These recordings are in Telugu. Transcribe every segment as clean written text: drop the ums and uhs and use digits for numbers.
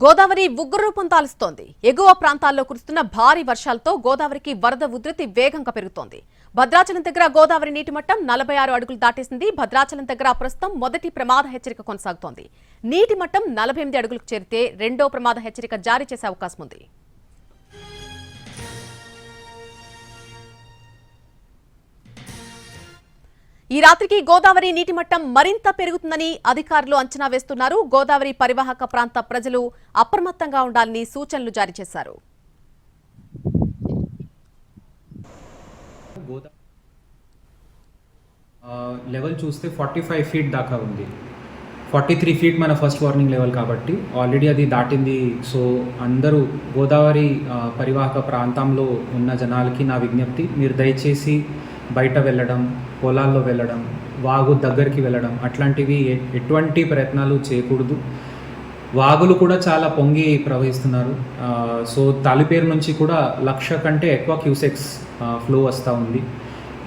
గోదావరి ఉగ్రరూపం తాలుస్తోంది. ఎగువ ప్రాంతాల్లో కురుస్తున్న భారీ వర్షాలతో గోదావరికి వరద ఉధృతి వేగంగా పెరుగుతోంది. భద్రాచలం దగ్గర గోదావరి నీటి మట్టం 46 అడుగులు దాటేసింది. భద్రాచలం దగ్గర ప్రస్తుతం మొదటి ప్రమాద హెచ్చరిక కొనసాగుతోంది. నీటి మట్టం 48 అడుగులకు చేరితే రెండో ప్రమాద హెచ్చరిక జారీ చేసే అవకాశం ఉంది. ఈ రాత్రికి గోదావరి నీటి మట్టం మరింత పెరుగుతుందని అధికారులు అంచనా వేస్తున్నారు. గోదావరి పరివాహక ప్రాంత ప్రజలు అప్రమత్తంగా ఉండాలని సూచనలు జారీ చేశారు. లెవెల్ చూస్తే 45 ఫీట్ దాకా ఉంది. 43 ఫీట్ మన ఫస్ట్ వార్నింగ్ లెవెల్ కాబట్టి ఆల్రెడీ అది దాటింది. సో అందరూ గోదావరి పరివాహక ప్రాంతంలో ఉన్న జనాలకి నా విజ్ఞప్తి, మీరు దయచేసి బయట వెళ్ళడం, పొలాల్లో వెళ్ళడం, వాగు దగ్గరికి వెళ్ళడం అట్లాంటివి ఎటువంటి ప్రయత్నాలు చేయకూడదు. వాగులు కూడా చాలా పొంగి ప్రవహిస్తున్నారు. సో తాలిపేరు నుంచి కూడా 1,00,000 కంటే ఎక్కువ క్యూసెక్స్ ఫ్లో వస్తూ ఉంది.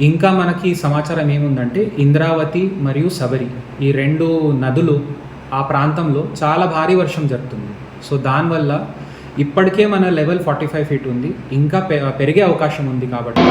ఇంకా మనకి సమాచారం ఏముందంటే ఇంద్రావతి మరియు శబరి ఈ రెండు నదులు ఆ ప్రాంతంలో చాలా భారీ వర్షం జరుగుతుంది. సో దానివల్ల ఇప్పటికే మన లెవెల్ 45 ఫీట్ ఉంది, ఇంకా పెరిగే అవకాశం ఉంది. కాబట్టి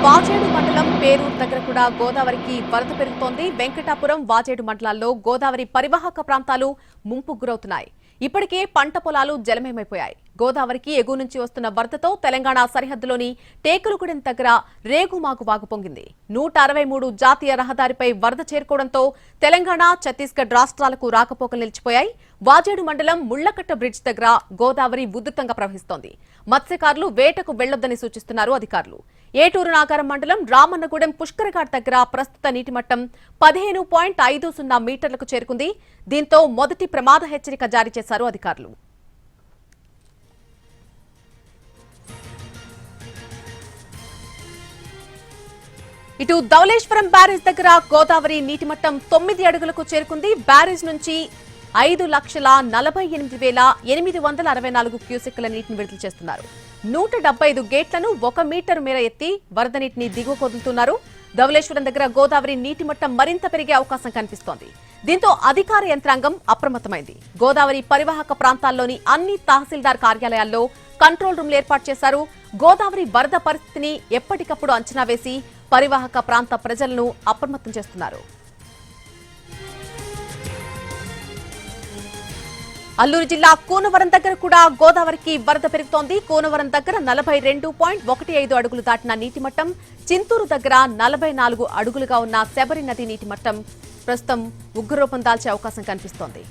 వాజేడు మండలం పేరూరు దగ్గర కూడా గోదావరికి వరద పెరుగుతోంది. వెంకటాపురం, వాజేడు మండలాల్లో గోదావరి పరివాహక ప్రాంతాలు ముంపుకు గురవుతున్నాయి. ఇప్పటికే పంట పొలాలు జలమయమైపోయాయి. గోదావరికి ఎగువ నుంచి వస్తున్న వరదతో తెలంగాణ సరిహద్దులోని టేకులగూడెం దగ్గర రేగుమాగు వాగు పొంగింది. 163 జాతీయ రహదారిపై వరద చేరుకోవడంతో తెలంగాణ, ఛత్తీస్గఢ్ రాష్ట్రాలకు రాకపోకలు నిలిచిపోయాయి. వాజేడు మండలం ముళ్లకట్ట బ్రిడ్జ్ దగ్గర గోదావరి ఉధృతంగా ప్రవహిస్తోంది. మత్స్యకారులు వేటకు వెళ్లొద్దని సూచిస్తున్నారు అధికారులు. ఏటూరు నాగారం మండలం రామన్నగూడెం పుష్కరఘాట్ దగ్గర ప్రస్తుత నీటి మట్టం 15.50 మీటర్లకు చేరుకుంది. దీంతో మొదటి ప్రమాద హెచ్చరిక జారీ చేశారు అధికారులు. ఇటు ధవళేశ్వరం బ్యారేజ్ దగ్గర గోదావరి నీటి మట్టం 9 అడుగులకు చేరుకుంది. బ్యారేజ్ నుంచి 5,48,864 క్యూసెక్కుల నీటిని విడుదల చేస్తున్నారు. 175 గేట్లను 1 మీటర్ మేర ఎత్తి వరద నీటిని దిగువకు వదులుతున్నారు. ధవళేశ్వరం దగ్గర గోదావరి నీటి మట్టం మరింత పెరిగే అవకాశం కనిపిస్తోంది. దీంతో అధికార యంత్రాంగం అప్రమత్తమైంది. గోదావరి పరివాహక ప్రాంతాల్లోని అన్ని తహసీల్దార్ కార్యాలయాల్లో కంట్రోల్ రూమ్లు ఏర్పాటు చేశారు. గోదావరి వరద పరిస్థితిని ఎప్పటికప్పుడు అంచనా వేసి పరివాహక ప్రాంత ప్రజలను అప్రమత్తం చేస్తున్నారు. అల్లూరు జిల్లా కూనవరం దగ్గర కూడా గోదావరికి వరద పెరుగుతోంది. కూనవరం దగ్గర 42.15 అడుగులు దాటిన నీటి మట్టం, చింతూరు దగ్గర 44 అడుగులుగా ఉన్న శబరి నది నీటి మట్టం ప్రస్తుతం ఉగ్రరూపం దాల్చే అవకాశం కనిపిస్తోంది.